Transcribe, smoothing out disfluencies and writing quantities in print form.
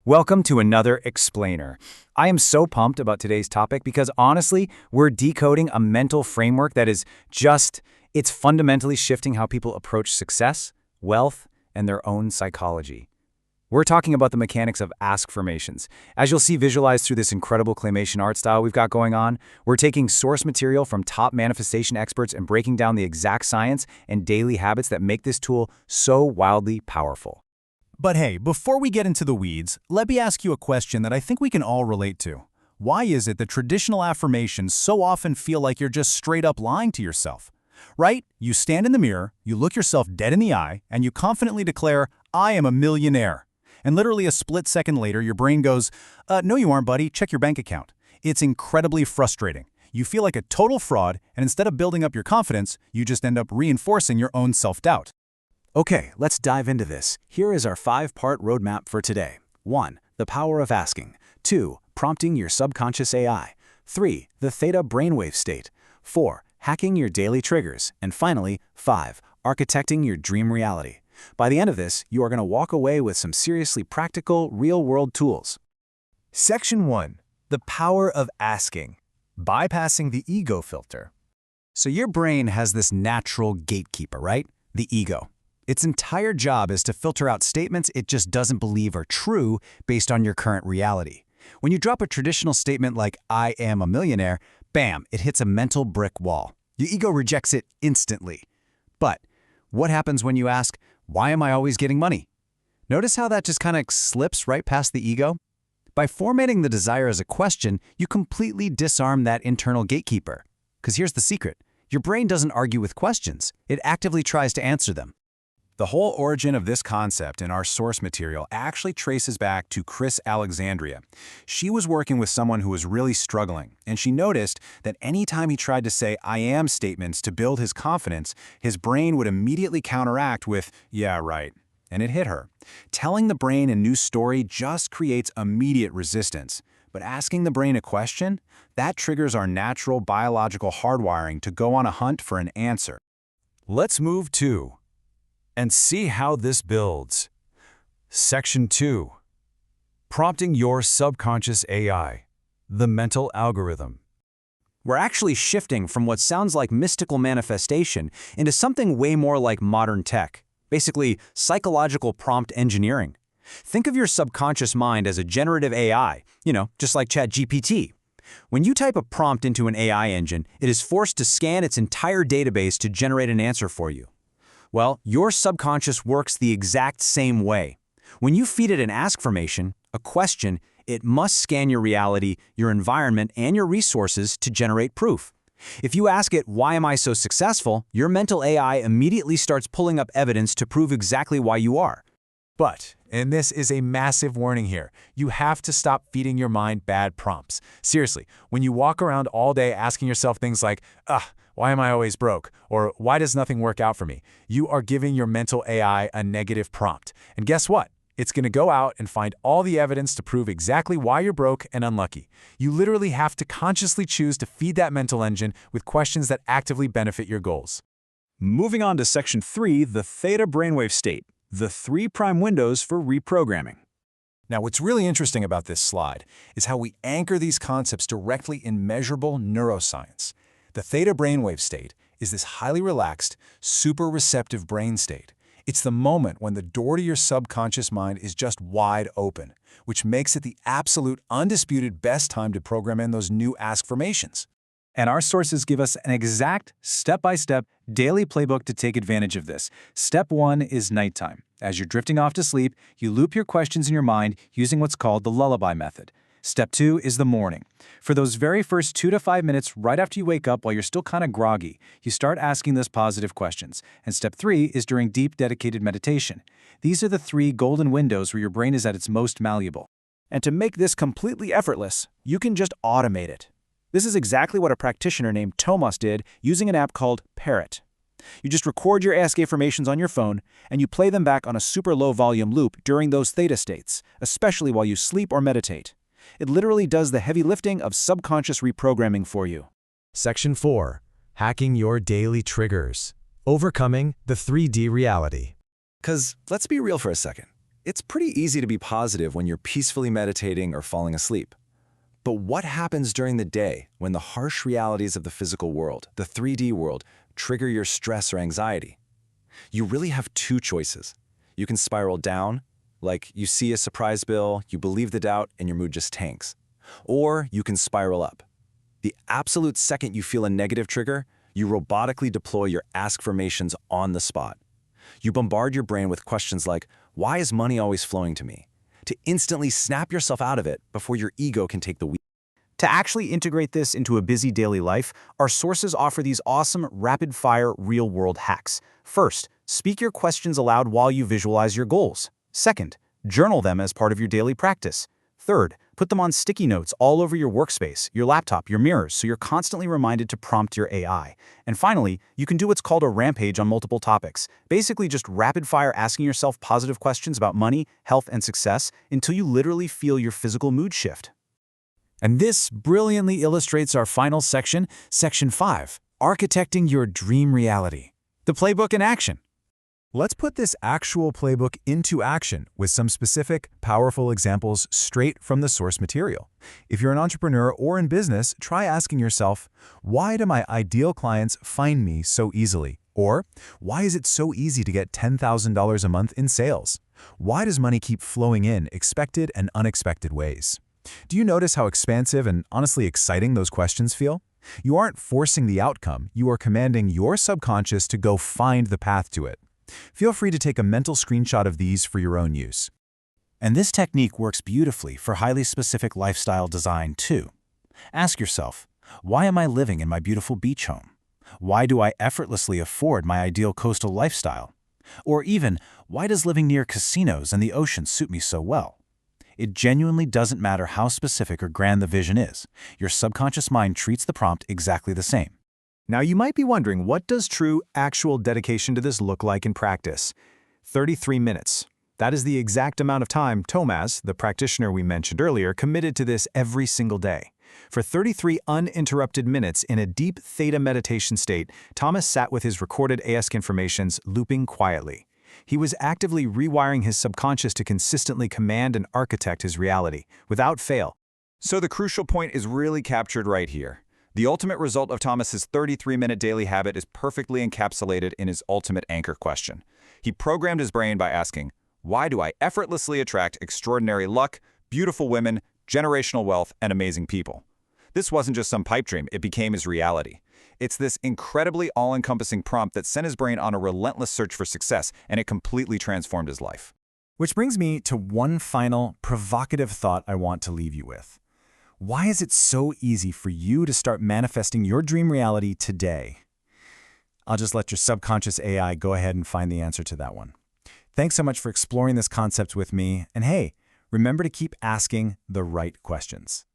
Welcome to another Explainer. I am so pumped about today's topic because honestly, we're decoding a mental framework that is it's fundamentally shifting how people approach success, wealth, and their own psychology. We're talking about the mechanics of ASKfirmations. As you'll see visualized through this incredible claymation art style we've got going on, we're taking source material from top manifestation experts and breaking down the exact science and daily habits that make this tool so wildly powerful. But hey, before we get into the weeds, let me ask you a question that I think we can all relate to. Why is it that traditional affirmations so often feel like you're just straight up lying to yourself? Right? You stand in the mirror, you look yourself dead in the eye, and you confidently declare, "I am a millionaire." And literally a split second later, your brain goes, "No you aren't, buddy, check your bank account." It's incredibly frustrating. You feel like a total fraud, and instead of building up your confidence, you just end up reinforcing your own self-doubt. Okay, let's dive into this. Here is our 5-part roadmap for today. 1. The power of asking. 2. Prompting your subconscious AI. 3. The theta brainwave state. 4. Hacking your daily triggers. And finally, 5. Architecting your dream reality. By the end of this, you are going to walk away with some seriously practical, real-world tools. Section 1. The power of asking. Bypassing the ego filter. So your brain has this natural gatekeeper, right? The ego. Its entire job is to filter out statements it just doesn't believe are true based on your current reality. When you drop a traditional statement like, "I am a millionaire," bam, it hits a mental brick wall. Your ego rejects it instantly. But what happens when you ask, "Why am I always getting money?" Notice how that just kind of slips right past the ego? By formatting the desire as a question, you completely disarm that internal gatekeeper. Because here's the secret. Your brain doesn't argue with questions. It actively tries to answer them. The whole origin of this concept in our source material actually traces back to Chris Alexandria. She was working with someone who was really struggling, and she noticed that anytime he tried to say "I am" statements to build his confidence, his brain would immediately counteract with "yeah, right." And it hit her. Telling the brain a new story just creates immediate resistance. But asking the brain a question, that triggers our natural biological hardwiring to go on a hunt for an answer. Let's move to and see how this builds. Section 2. Prompting your subconscious AI, the mental algorithm. We're actually shifting from what sounds like mystical manifestation into something way more like modern tech. Basically, psychological prompt engineering. Think of your subconscious mind as a generative AI, just like ChatGPT. When you type a prompt into an AI engine, it is forced to scan its entire database to generate an answer for you. Well, your subconscious works the exact same way. When you feed it an ASKfirmation, a question, it must scan your reality, your environment, and your resources to generate proof. If you ask it, "Why am I so successful?" your mental AI immediately starts pulling up evidence to prove exactly why you are. But, and this is a massive warning here, you have to stop feeding your mind bad prompts. Seriously, when you walk around all day asking yourself things like, "Why am I always broke?" or "Why does nothing work out for me?" you are giving your mental AI a negative prompt. And guess what? It's going to go out and find all the evidence to prove exactly why you're broke and unlucky. You literally have to consciously choose to feed that mental engine with questions that actively benefit your goals. Moving on to Section 3, the theta brainwave state, the 3 prime windows for reprogramming. Now, what's really interesting about this slide is how we anchor these concepts directly in measurable neuroscience. The theta brainwave state is this highly relaxed, super receptive brain state. It's the moment when the door to your subconscious mind is just wide open, which makes it the absolute undisputed best time to program in those new ASKfirmations. And our sources give us an exact, step-by-step, daily playbook to take advantage of this. Step 1 is nighttime. As you're drifting off to sleep, you loop your questions in your mind using what's called the lullaby method. Step 2 is the morning. For those very first 2 to 5 minutes right after you wake up while you're still kind of groggy, you start asking those positive questions. And step 3 is during deep, dedicated meditation. These are the 3 golden windows where your brain is at its most malleable. And to make this completely effortless, you can just automate it. This is exactly what a practitioner named Tomas did using an app called Parrot. You just record your ASKfirmations on your phone, and you play them back on a super low volume loop during those theta states, especially while you sleep or meditate. It literally does the heavy lifting of subconscious reprogramming for you. Section 4. Hacking your daily triggers. Overcoming the 3D reality. Because let's be real for a second. It's pretty easy to be positive when you're peacefully meditating or falling asleep. But what happens during the day when the harsh realities of the physical world, the 3D world, trigger your stress or anxiety? You really have two choices. You can spiral down, like you see a surprise bill, you believe the doubt, and your mood just tanks. Or you can spiral up. The absolute second you feel a negative trigger, you robotically deploy your ASKfirmations on the spot. You bombard your brain with questions like, why is money always flowing to me? To instantly snap yourself out of it before your ego can take the wheel. To actually integrate this into a busy daily life, our sources offer these awesome, rapid-fire, real-world hacks. First, speak your questions aloud while you visualize your goals. Second, journal them as part of your daily practice. Third, put them on sticky notes all over your workspace, your laptop, your mirrors, so you're constantly reminded to prompt your AI. And finally, you can do what's called a rampage on multiple topics. Basically just rapid-fire asking yourself positive questions about money, health, and success until you literally feel your physical mood shift. And this brilliantly illustrates our final section, Section 5, Architecting Your Dream Reality. The playbook in action. Let's put this actual playbook into action with some specific, powerful examples straight from the source material. If you're an entrepreneur or in business, try asking yourself, why do my ideal clients find me so easily? Or, why is it so easy to get $10,000 a month in sales? Why does money keep flowing in expected and unexpected ways? Do you notice how expansive and honestly exciting those questions feel? You aren't forcing the outcome, you are commanding your subconscious to go find the path to it. Feel free to take a mental screenshot of these for your own use. And this technique works beautifully for highly specific lifestyle design too. Ask yourself, why am I living in my beautiful beach home? Why do I effortlessly afford my ideal coastal lifestyle? Or even, why does living near casinos and the ocean suit me so well? It genuinely doesn't matter how specific or grand the vision is. Your subconscious mind treats the prompt exactly the same. Now you might be wondering, what does true, actual dedication to this look like in practice? 33 minutes. That is the exact amount of time Thomas, the practitioner we mentioned earlier, committed to this every single day. For 33 uninterrupted minutes in a deep theta meditation state, Thomas sat with his recorded ASKfirmations looping quietly. He was actively rewiring his subconscious to consistently command and architect his reality, without fail. So the crucial point is really captured right here. The ultimate result of Thomas's 33-minute daily habit is perfectly encapsulated in his ultimate anchor question. He programmed his brain by asking, why do I effortlessly attract extraordinary luck, beautiful women, generational wealth, and amazing people? This wasn't just some pipe dream, it became his reality. It's this incredibly all-encompassing prompt that sent his brain on a relentless search for success, and it completely transformed his life. Which brings me to one final provocative thought I want to leave you with. Why is it so easy for you to start manifesting your dream reality today? I'll just let your subconscious AI go ahead and find the answer to that one. Thanks so much for exploring this concept with me, and hey, remember to keep asking the right questions.